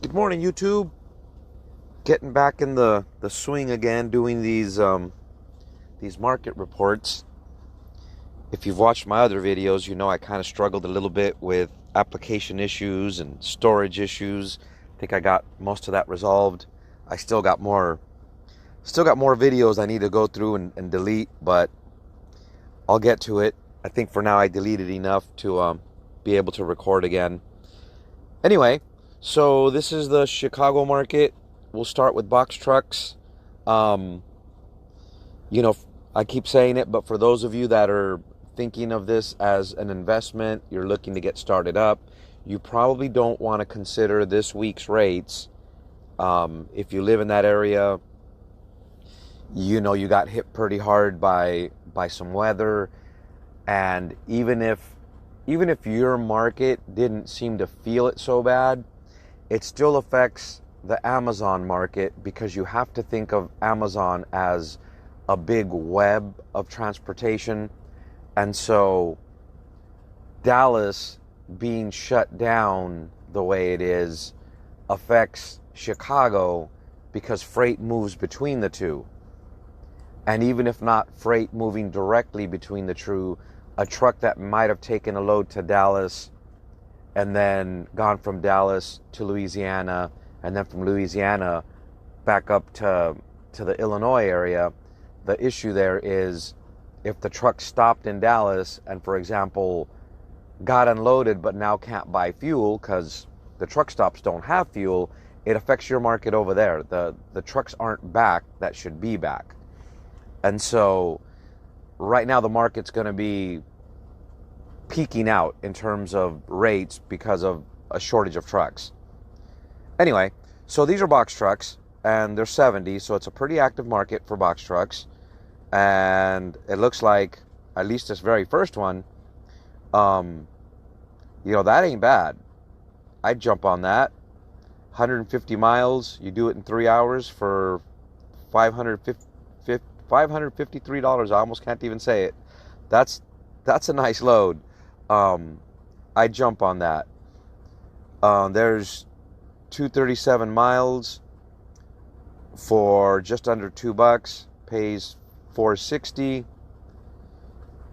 Good morning, YouTube. Getting back in the swing again, doing these market reports. If you've watched my other videos, you know I kind of struggled a little bit with application issues and storage issues. I think I got most of that resolved. I still got more videos I need to go through and delete, but I'll get to it. I think for now I deleted enough to be able to record again. Anyway, so this is the Chicago market. We'll start with box trucks. Um, you know, I keep saying it, but for those of you that are thinking of this as an investment, you're looking to get started up, you probably don't want to consider this week's rates. If you live in that area, you know you got hit pretty hard by some weather, and even if your market didn't seem to feel it so bad, it still affects the Amazon market, because you have to think of Amazon as a big web of transportation. And so Dallas being shut down the way it is affects Chicago, because freight moves between the two. And even if not freight moving directly between the two, a truck that might have taken a load to Dallas and then gone from Dallas to Louisiana, and then from Louisiana back up to the Illinois area, the issue there is if the truck stopped in Dallas and, for example, got unloaded but now can't buy fuel because the truck stops don't have fuel, it affects your market over there. The trucks aren't back that should be back. And so right now the market's going to be peaking out in terms of rates because of a shortage of trucks. Anyway, so these are box trucks, and they're 70, so it's a pretty active market for box trucks. And it looks like, at least this very first one, that ain't bad. I'd jump on that. 150 miles, you do it in 3 hours for $553. I almost can't even say it. That's a nice load. I'd jump on that. There's 237 miles for just under $2, pays $460.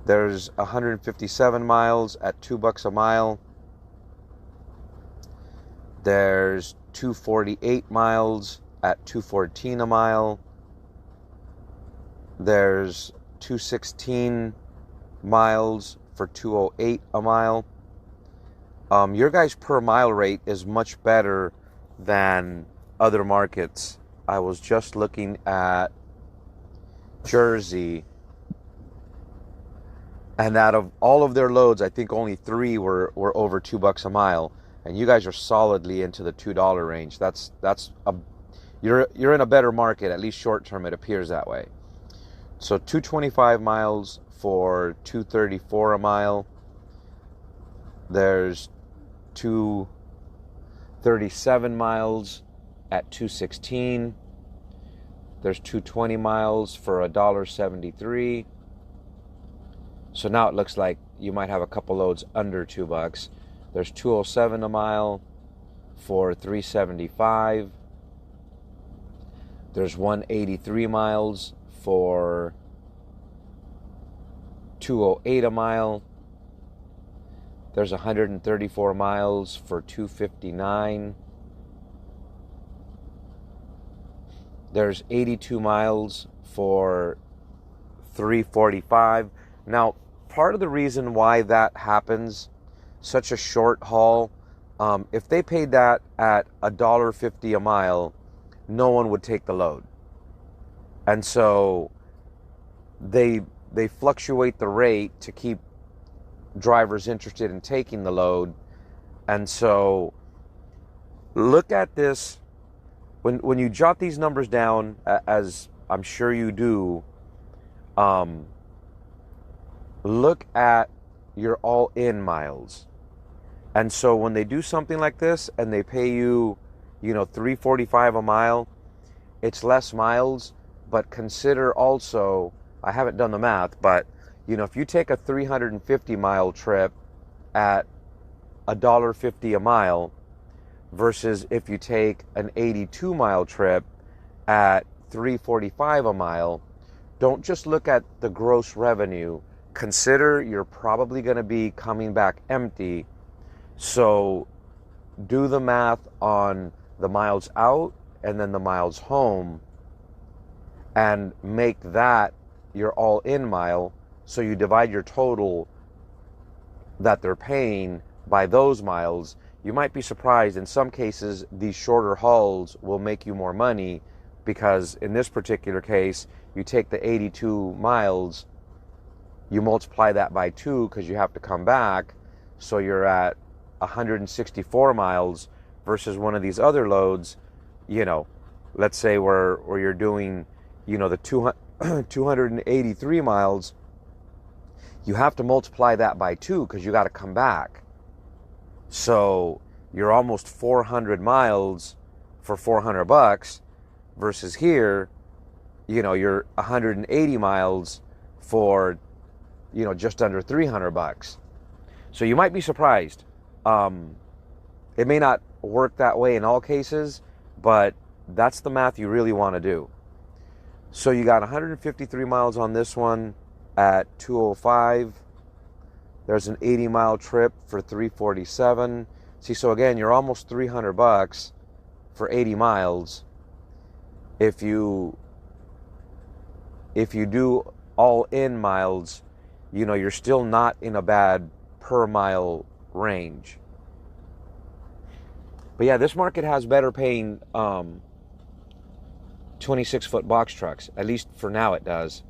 There's 157 miles at $2 a mile. There's 248 miles at $214 a mile. There's 216 miles for $208 a mile. Your guys' per mile rate is much better than other markets. I was just looking at Jersey, and out of all of their loads, I think only 3 were over $2 a mile, and you guys are solidly into the $2 range. You're in a better market, at least short term. It appears that way. So 225 miles for $234 a mile. There's 237 miles at $216. There's 220 miles for $1.73. So now it looks like you might have a couple loads under $2. There's 207 a mile for $375. There's 183 miles for $208 a mile. There's 134 miles for $259. There's 82 miles for $345. Now, part of the reason why that happens, such a short haul, if they paid that at $1.50 a mile, no one would take the load. And so they fluctuate the rate to keep drivers interested in taking the load. And so look at this. When you jot these numbers down, as I'm sure you do, look at your all-in miles. And so when they do something like this and they pay you, $345 a mile, it's less miles. But consider also, I haven't done the math, but if you take a 350 mile trip at $1.50 a mile, versus if you take an 82 mile trip at $3.45 a mile. Don't just look at the gross revenue. Consider you're probably going to be coming back empty. So do the math on the miles out and then the miles home, and make that your all-in mile. So you divide your total that they're paying by those miles. You might be surprised, in some cases these shorter hauls will make you more money, because in this particular case, you take the 82 miles, you multiply that by 2 because you have to come back, so you're at 164 miles versus one of these other loads, let's say where you're doing, the 283 miles, you have to multiply that by 2 because you got to come back. So you're almost 400 miles for $400, versus here, you're 180 miles for, just under $300. So you might be surprised. It may not work that way in all cases, but that's the math you really want to do. So you got 153 miles on this one at $205. There's an 80 mile trip for $347. See, so again, you're almost $300 for 80 miles. If you do all in miles, you're still not in a bad per mile range. But yeah, this market has better paying 26-foot box trucks. At least for now it does.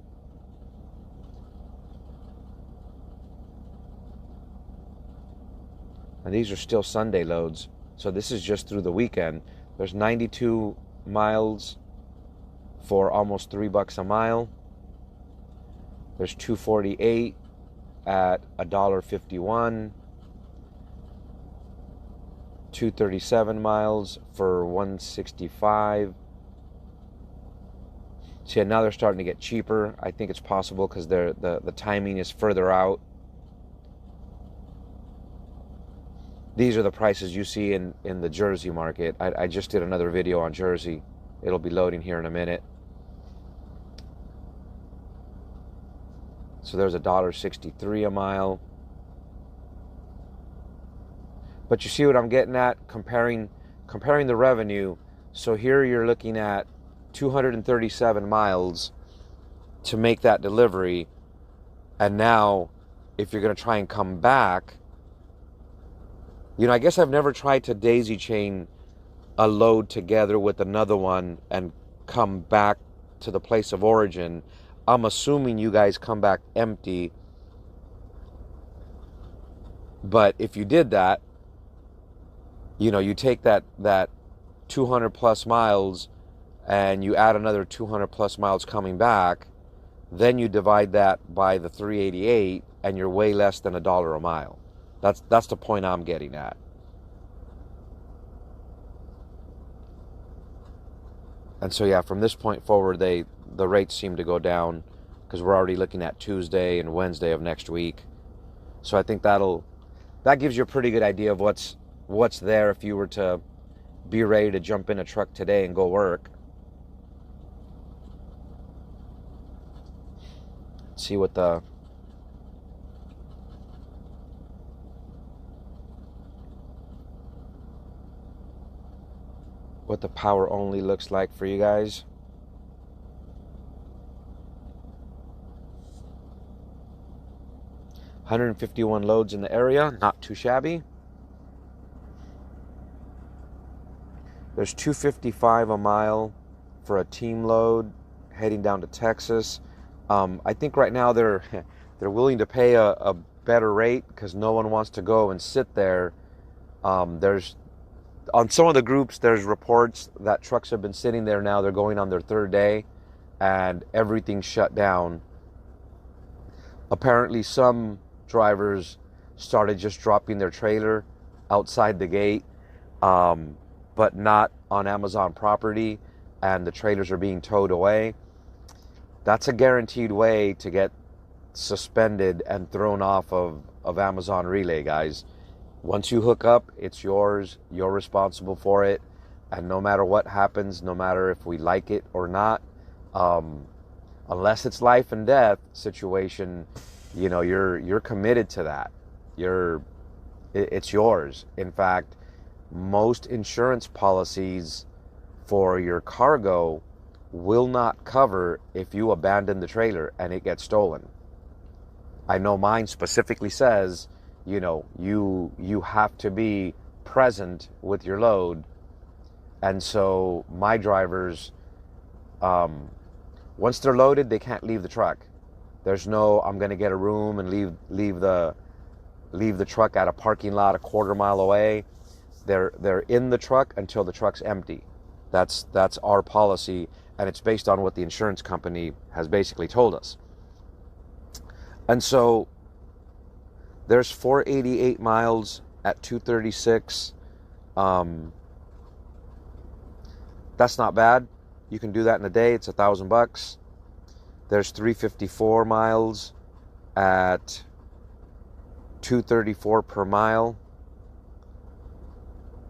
And these are still Sunday loads. So this is just through the weekend. There's 92 miles for almost $3 a mile. There's 248 at $1.51. 237 miles for $165. See, now they're starting to get cheaper. I think it's possible because the timing is further out. These are the prices you see in the Jersey market. I just did another video on Jersey. It'll be loading here in a minute. So there's $1.63 a mile. But you see what I'm getting at? Comparing the revenue. So here you're looking at 237 miles to make that delivery. And now, if you're going to try and come back, I guess I've never tried to daisy chain a load together with another one and come back to the place of origin. I'm assuming you guys come back empty. But if you did that, you take that 200 plus miles and you add another 200 plus miles coming back, then you divide that by the 388 and you're way less than $1 a mile. That's the point I'm getting at. And so yeah, from this point forward, the rates seem to go down because we're already looking at Tuesday and Wednesday of next week. So I think that gives you a pretty good idea of what's there if you were to be ready to jump in a truck today and go work. See what the power only looks like for you guys. $151 loads in the area, not too shabby. There's $255 a mile for a team load heading down to Texas. I think right now they're willing to pay a better rate because no one wants to go and sit there. There's on some of the groups, there's reports that trucks have been sitting there now. They're going on their third day and everything's shut down. Apparently some drivers started just dropping their trailer outside the gate, but not on Amazon property, and the trailers are being towed away. That's a guaranteed way to get suspended and thrown off of Amazon Relay, guys. Once you hook up, it's yours. You're responsible for it. And no matter what happens, no matter if we like it or not, um, unless it's life and death situation, you're committed to that. It's yours. In fact, most insurance policies for your cargo will not cover if you abandon the trailer and it gets stolen. I know mine specifically says, you have to be present with your load. And so my drivers, once they're loaded, they can't leave the truck. There's no, I'm going to get a room and leave the truck at a parking lot a quarter mile away. They're in the truck until the truck's empty. That's our policy, and it's based on what the insurance company has basically told us. And so there's 488 miles at 236. That's not bad. You can do that in a day. It's $1,000. There's 354 miles at 234 per mile.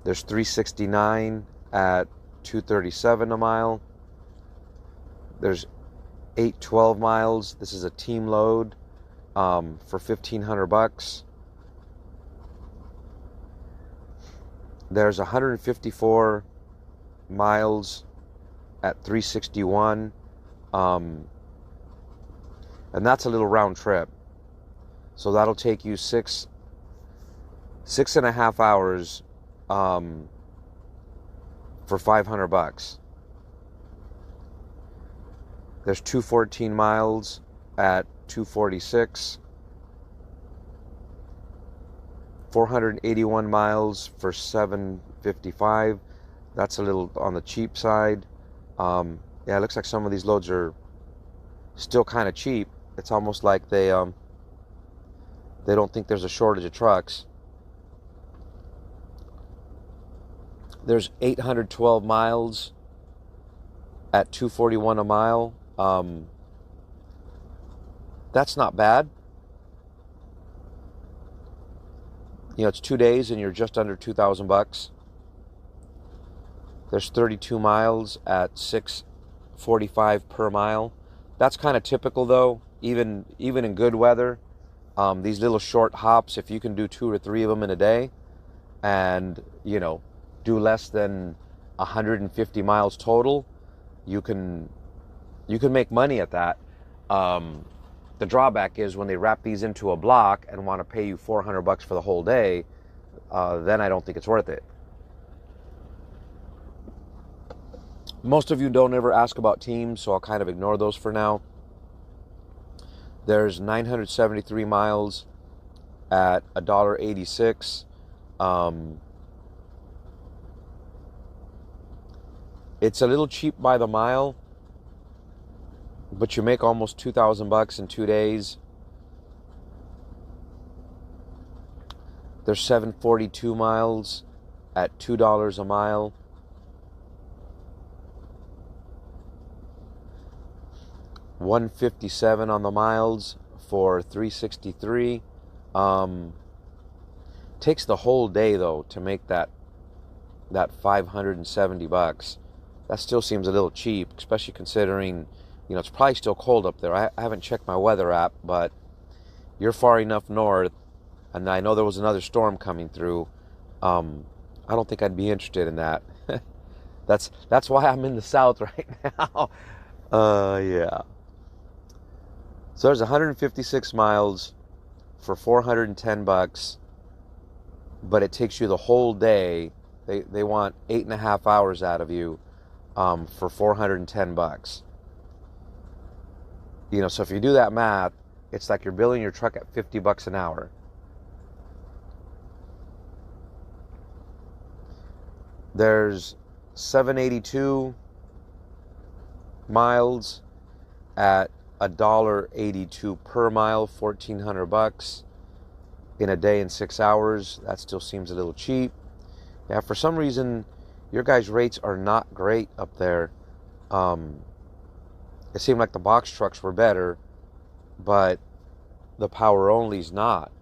There's 369 at 237 a mile. There's 812 miles. This is a team load for $1,500. There's 154 miles at 361, and that's a little round trip. So that'll take you six and a half hours for $500. There's 214 miles at 246. 481 miles for $755. That's a little on the cheap side. Yeah, it looks like some of these loads are still kind of cheap. It's almost like they don't think there's a shortage of trucks. There's 812 miles at 241 a mile. That's not bad. It's 2 days and you're just under $2,000. There's 32 miles at $645 per mile. That's kind of typical though, even in good weather. These little short hops, if you can do 2 or 3 of them in a day and, do less than 150 miles total, you can make money at that. The drawback is when they wrap these into a block and want to pay you $400 for the whole day, then I don't think it's worth it. Most of you don't ever ask about teams, so I'll kind of ignore those for now. There's 973 miles at $1.86. It's a little cheap by the mile, but you make almost $2,000 in 2 days. There's 742 miles at $2 a mile. $157 on the miles for $363. Takes the whole day though to make that $570. That still seems a little cheap, especially considering it's probably still cold up there. I haven't checked my weather app, but you're far enough north, and I know there was another storm coming through. I don't think I'd be interested in that. That's why I'm in the south right now. Yeah. So there's 156 miles for $410, but it takes you the whole day. They want 8.5 hours out of you for $410. So if you do that math, it's like you're billing your truck at $50 an hour. There's 782 miles at $1.82 per mile, $1,400 in a day and 6 hours. That still seems a little cheap. Yeah, for some reason, your guys' rates are not great up there. It seemed like the box trucks were better, but the power only's not.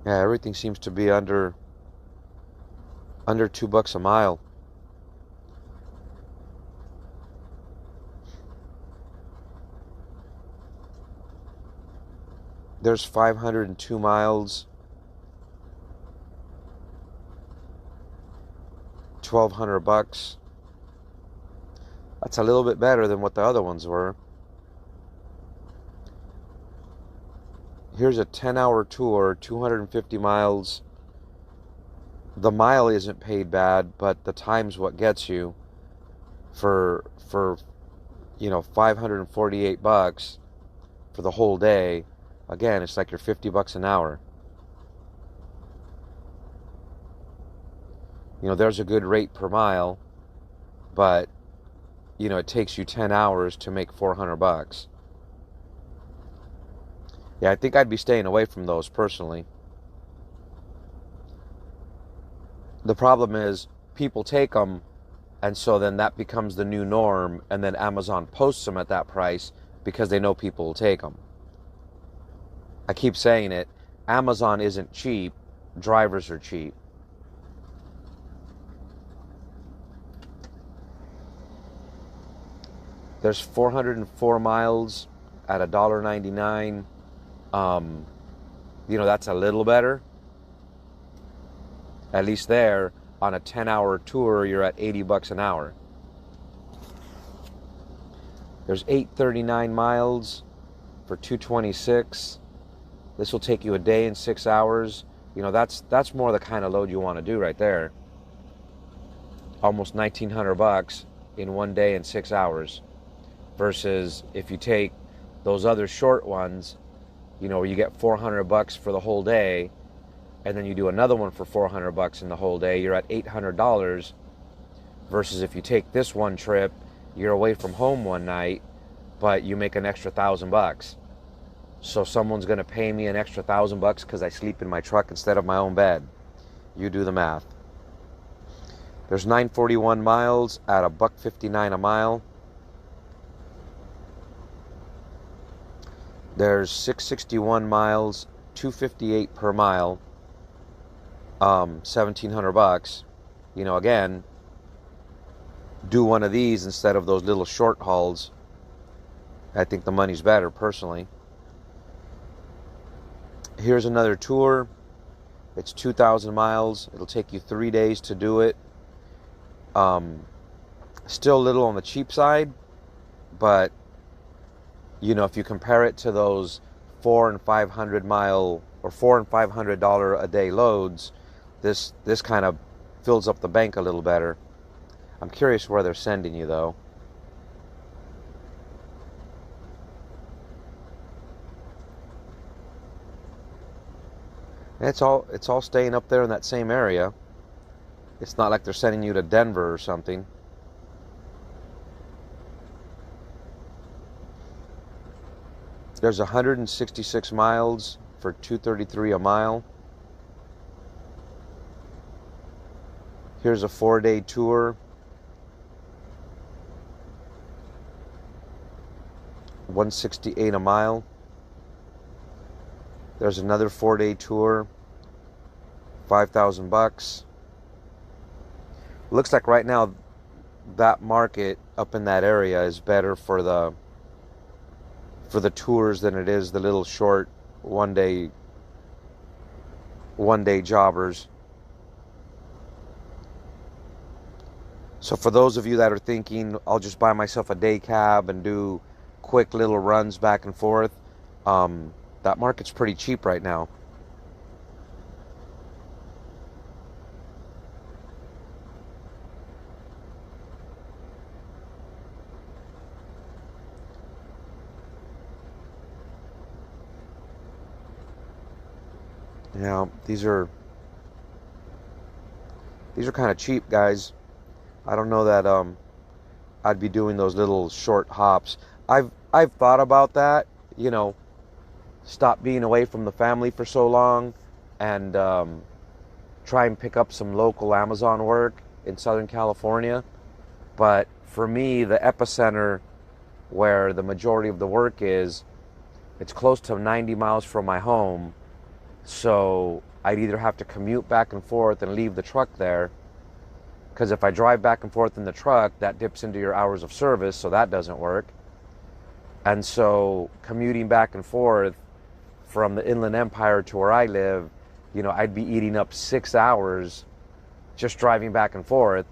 Yeah, everything seems to be under $2 a mile. There's 502 miles, 1,200 bucks. That's a little bit better than what the other ones were. Here's a 10-hour tour, 250 miles. The mile isn't paid bad, but the time's what gets you. For 548 bucks for the whole day. Again, it's like you're 50 bucks an hour. There's a good rate per mile, but it takes you 10 hours to make 400 bucks. Yeah, I think I'd be staying away from those personally. The problem is people take them, and so then that becomes the new norm, and then Amazon posts them at that price because they know people will take them. I keep saying it, Amazon isn't cheap, drivers are cheap. There's 404 miles at $1.99. That's a little better. At least there, on a 10-hour tour, you're at 80 bucks an hour. There's 839 miles for 226. This will take you a day and 6 hours. That's more the kind of load you want to do right there. Almost 1,900 bucks in 1 day and 6 hours. Versus if you take those other short ones, where you get 400 bucks for the whole day, and then you do another one for 400 bucks in the whole day, you're at $800. Versus if you take this one trip, you're away from home one night, but you make an extra 1,000 bucks. So someone's going to pay me an extra 1,000 bucks because I sleep in my truck instead of my own bed. You do the math. There's 941 miles at $1.59 a mile. There's 661 miles, 258 per mile, 1,700 bucks. Again, do one of these instead of those little short hauls. I think the money's better, personally. Here's another tour. It's 2,000 miles. It'll take you 3 days to do it. Still a little on the cheap side, but if you compare it to those $400 and $500 a day loads, this kind of fills up the bank a little better. I'm curious where they're sending you though. And it's all staying up there in that same area. It's not like they're sending you to Denver or something. There's 166 miles for $233 a mile. Here's a 4-day tour. $168 a mile. There's another 4-day tour. 5,000 bucks. Looks like right now that market up in that area is better for the tours than it is the little short one day jobbers. So for those of you that are thinking, I'll just buy myself a day cab and do quick little runs back and forth, that market's pretty cheap right now. These are kind of cheap, guys. I don't know that I'd be doing those little short hops. I've thought about that, stop being away from the family for so long and try and pick up some local Amazon work in Southern California. But for me, the epicenter where the majority of the work is, it's close to 90 miles from my home. So I'd either have to commute back and forth and leave the truck there, because if I drive back and forth in the truck, that dips into your hours of service, so that doesn't work. And so commuting back and forth from the Inland Empire to where I live, you know, I'd be eating up 6 hours just driving back and forth,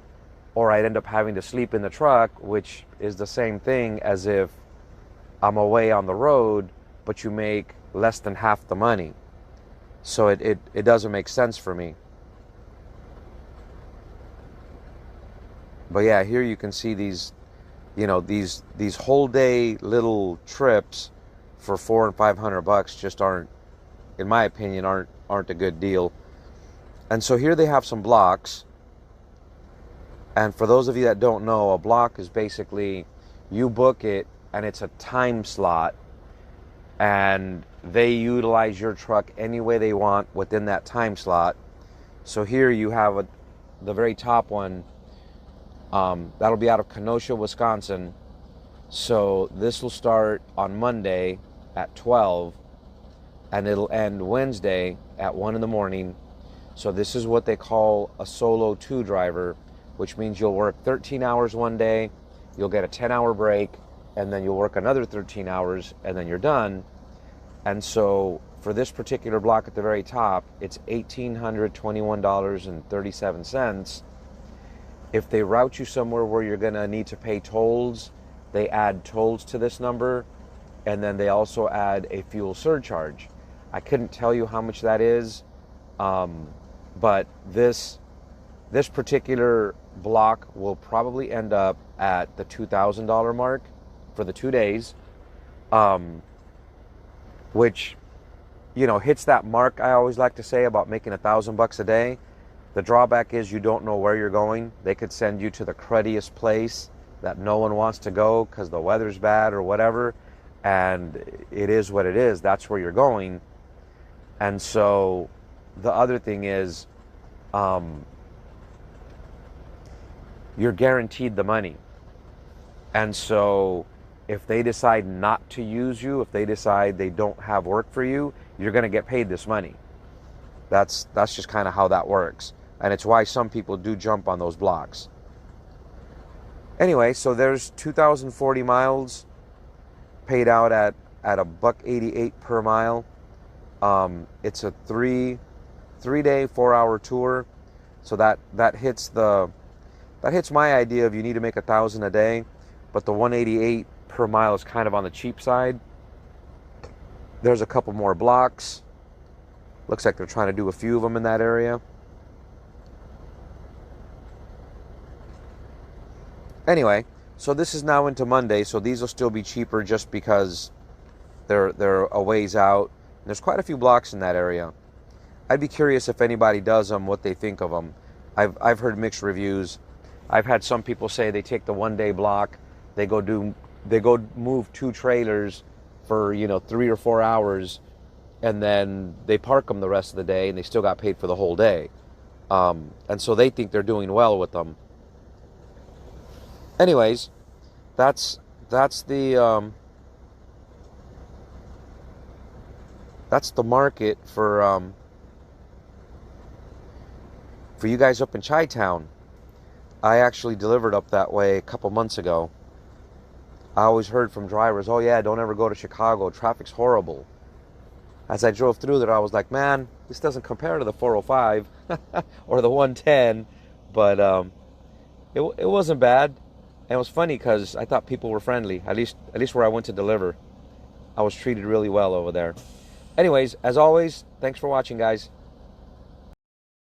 or I'd end up having to sleep in the truck, which is the same thing as if I'm away on the road, but you make less than half the money. So it doesn't make sense for me. But yeah, here you can see these, you know, these whole day little trips for $400 and $500 just aren't, in my opinion, aren't a good deal. And so here they have some blocks. And for those of you that don't know, a block is basically you book it and it's a time slot, and they utilize your truck any way they want within that time slot. So here you have the very top one. That'll be out of Kenosha, Wisconsin. So this will start on Monday at 12, and it'll end Wednesday at 1 in the morning. So this is what they call a solo 2 driver, which means you'll work 13 hours one day, you'll get a 10-hour break, and then you'll work another 13 hours, and then you're done. And so for this particular block at the very top, it's $1,821.37. If they route you somewhere where you're going to need to pay tolls, they add tolls to this number, and then they also add a fuel surcharge. I couldn't tell you how much that is, but this particular block will probably end up at the $2,000 mark for the 2 days, which, you know, hits that mark I always like to say about making $1,000 a day. The drawback is you don't know where you're going. They could send you to the cruddiest place that no one wants to go because the weather's bad or whatever, and it is what it is. That's where you're going. And so the other thing is, you're guaranteed the money. And so if they decide not to use you, if they decide they don't have work for you, you're going to get paid this money. That's just kind of how that works. And it's why some people do jump on those blocks. Anyway, so there's 2,040 miles paid out at $1.88 per mile. It's a three-day, 4-hour tour. So that hits my idea of you need to make 1,000 a day, but the 188 per mile is kind of on the cheap side. There's a couple more blocks. Looks like they're trying to do a few of them in that area. Anyway, so this is now into Monday, so these will still be cheaper just because they're a ways out. And there's quite a few blocks in that area. I'd be curious if anybody does them, what they think of them. I've heard mixed reviews. I've had some people say they take the 1-day block, they go move 2 trailers for 3 or 4 hours, and then they park them the rest of the day, and they still got paid for the whole day. And so they think they're doing well with them. Anyways, that's the market for you guys up in Chi-Town. I actually delivered up that way a couple months ago. I always heard from drivers, oh yeah, don't ever go to Chicago, traffic's horrible. As I drove through there, I was like, man, this doesn't compare to the 405 or the 110, but it wasn't bad. And it was funny because I thought people were friendly, at least where I went to deliver. I was treated really well over there. Anyways, as always, thanks for watching, guys.